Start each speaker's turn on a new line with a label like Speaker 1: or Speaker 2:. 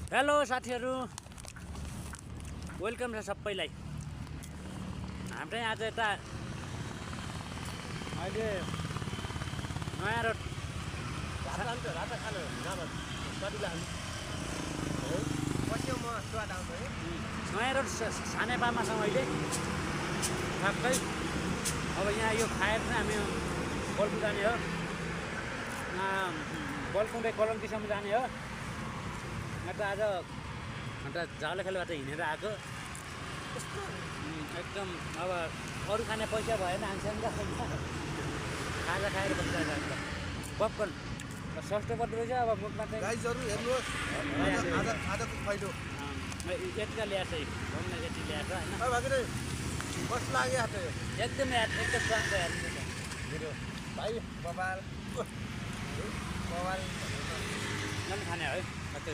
Speaker 1: Hello साथीहरू, welcome छ सबैलाई। हाम्रो आज यता अहिले नयाँ रोड नयाँ रोड सानेपामासँग अहिले ठ्याक्कै अब यहाँ यो खाएर चाहिँ हामी बल्कु जाने हो, बल्कुँदै कलङ्कीसम्म जाने हो। यहाँ त आज झालखालबाट हिँडेर आएको एकदम। अब अरू खाने पैसा भएन हामीसँग खाजा खाएर बसिरहेको छ। पपकर्न सस्तो पर्दो रहेछ। अब मुखमा चाहिँ
Speaker 2: गाइजहरु हेर्नुहोस्, आजको फाइदो
Speaker 1: यतिका ल्याएको छ, भन्न यति ल्याएको होइन।
Speaker 2: भागिरे कस्तो लाग्यो हात
Speaker 1: एकदम एकदम शान्त हेर्नु भिडियो
Speaker 2: भाइ बबाल
Speaker 1: नन खाने है कतै